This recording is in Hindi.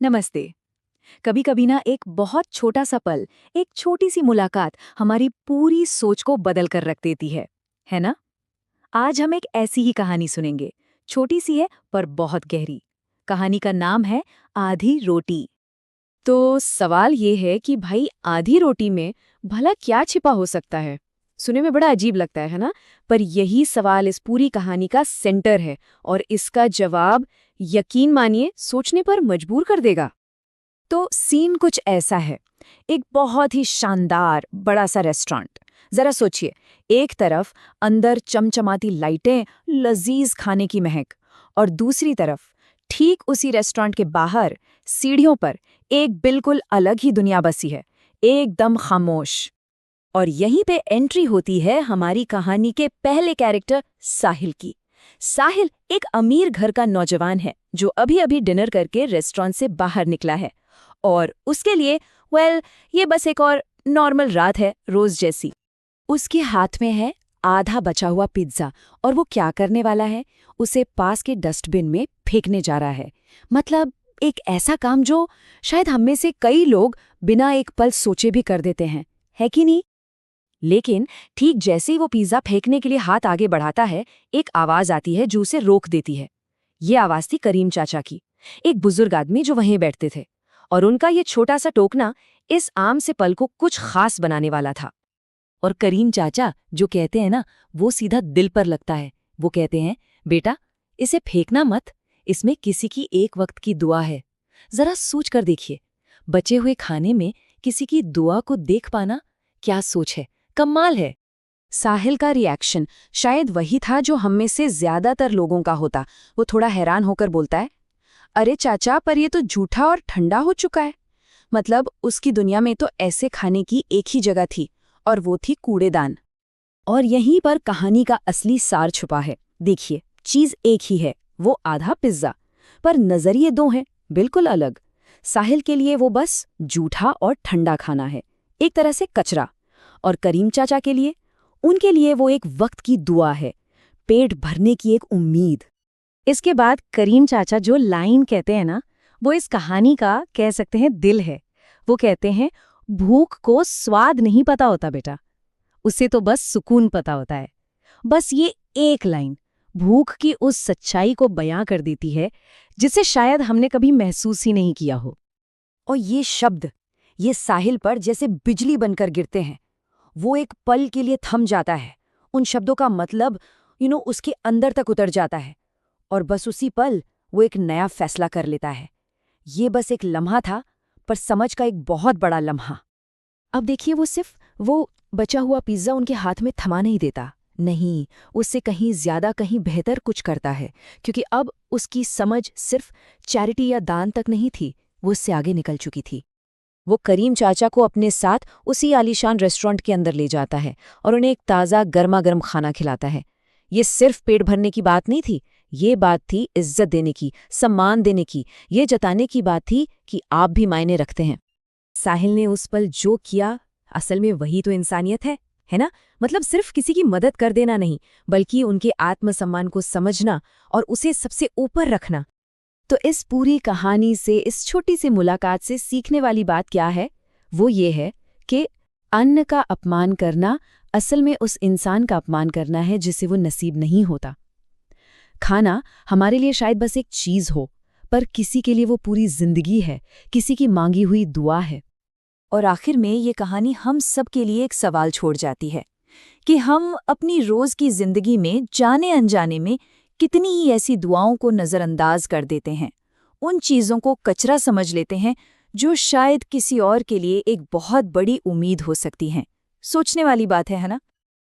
नमस्ते। कभी कभी ना एक बहुत छोटा सा पल, एक छोटी सी मुलाकात हमारी पूरी सोच को बदल कर रख देती है ना? आज हम एक ऐसी ही कहानी सुनेंगे। छोटी सी है पर बहुत गहरी। कहानी का नाम है आधी रोटी। तो सवाल ये है कि भाई आधी रोटी में भला क्या छिपा हो सकता है। सुनने में बड़ा अजीब लगता है ना। पर यही सवाल इस पूरी कहानी का सेंटर है और इसका जवाब यकीन मानिए सोचने पर मजबूर कर देगा। तो सीन कुछ ऐसा है। एक बहुत ही शानदार बड़ा सा रेस्टोरेंट। जरा सोचिए, एक तरफ अंदर चमचमाती लाइटें, लजीज खाने की महक, और दूसरी तरफ ठीक उसी रेस्टोरेंट के बाहर सीढ़ियों पर एक बिल्कुल अलग ही दुनिया बसी है, एकदम खामोश। और यहीं पे एंट्री होती है हमारी कहानी के पहले कैरेक्टर साहिल की। साहिल एक अमीर घर का नौजवान है जो अभी अभी डिनर करके रेस्टोरेंट से बाहर निकला है। और उसके लिए ये बस एक और नॉर्मल रात है, रोज जैसी। उसके हाथ में है आधा बचा हुआ पिज्जा, और वो क्या करने वाला है, उसे पास के डस्टबिन में फेंकने जा रहा है। मतलब एक ऐसा काम जो शायद हम में से कई लोग बिना एक पल सोचे भी कर देते हैं, है कि नहीं? लेकिन ठीक जैसे ही वो पिज्जा फेंकने के लिए हाथ आगे बढ़ाता है, एक आवाज आती है जो उसे रोक देती है। ये आवाज थी करीम चाचा की, एक बुजुर्ग आदमी जो वहीं बैठते थे। और उनका ये छोटा सा टोकना इस आम से पल को कुछ खास बनाने वाला था। और करीम चाचा जो कहते हैं ना, वो सीधा दिल पर लगता है। वो कहते हैं, बेटा इसे फेंकना मत, इसमें किसी की एक वक्त की दुआ है। जरा सोच कर देखिए, बचे हुए खाने में किसी की दुआ को देख पाना, क्या सोच है, कमाल है। साहिल का रिएक्शन शायद वही था जो हम में से ज्यादातर लोगों का होता। वो थोड़ा हैरान होकर बोलता है, अरे चाचा, पर ये तो झूठा और ठंडा हो चुका है। मतलब उसकी दुनिया में तो ऐसे खाने की एक ही जगह थी, और वो थी कूड़ेदान। और यहीं पर कहानी का असली सार छुपा है। देखिए, चीज एक ही है, वो आधा पिज्जा, पर नजरिए दो हैं, बिल्कुल अलग। साहिल के लिए वो बस जूठा और ठंडा खाना है, एक तरह से कचरा। और करीम चाचा के लिए, उनके लिए वो एक वक्त की दुआ है, पेट भरने की एक उम्मीद। इसके बाद करीम चाचा जो लाइन कहते हैं ना, वो इस कहानी का कह सकते हैं दिल है। वो कहते हैं, भूख को स्वाद नहीं पता होता बेटा, उसे तो बस सुकून पता होता है। बस ये एक लाइन भूख की उस सच्चाई को बयां कर देती है जिसे शायद हमने कभी महसूस ही नहीं किया हो। और ये शब्द, ये साहिल पर जैसे बिजली बनकर गिरते हैं। वो एक पल के लिए थम जाता है। उन शब्दों का मतलब उसके अंदर तक उतर जाता है। और बस उसी पल वो एक नया फैसला कर लेता है। ये बस एक लम्हा था, पर समझ का एक बहुत बड़ा लम्हा। अब देखिए, वो सिर्फ वो बचा हुआ पिज्जा उनके हाथ में थमा नहीं देता। नहीं, उससे कहीं ज्यादा, कहीं बेहतर कुछ करता है। क्योंकि अब उसकी समझ सिर्फ चैरिटी या दान तक नहीं थी, वो उससे आगे निकल चुकी थी। वो करीम चाचा को अपने साथ उसी आलीशान रेस्टोरेंट के अंदर ले जाता है और उन्हें एक ताज़ा गर्मा गर्म खाना खिलाता है। ये सिर्फ पेट भरने की बात नहीं थी, ये बात थी इज्जत देने की, सम्मान देने की, ये जताने की बात थी कि आप भी मायने रखते हैं। साहिल ने उस पल जो किया, असल में वही तो इंसानियत है ना? मतलब सिर्फ किसी की मदद कर देना नहीं, बल्कि उनके आत्मसम्मान को समझना और उसे सबसे ऊपर रखना। तो इस पूरी कहानी से, इस छोटी सी मुलाकात से सीखने वाली बात क्या है? वो ये है कि अन्न का अपमान करना असल में उस इंसान का अपमान करना है जिसे वो नसीब नहीं होता। खाना हमारे लिए शायद बस एक चीज हो, पर किसी के लिए वो पूरी जिंदगी है, किसी की मांगी हुई दुआ है। और आखिर में ये कहानी हम सब के लिए एक सवाल छोड़ जाती है कि हम अपनी रोज की जिंदगी में जाने अनजाने में कितनी ही ऐसी दुआओं को नज़रअंदाज कर देते हैं, उन चीज़ों को कचरा समझ लेते हैं जो शायद किसी और के लिए एक बहुत बड़ी उम्मीद हो सकती हैं। सोचने वाली बात है ना?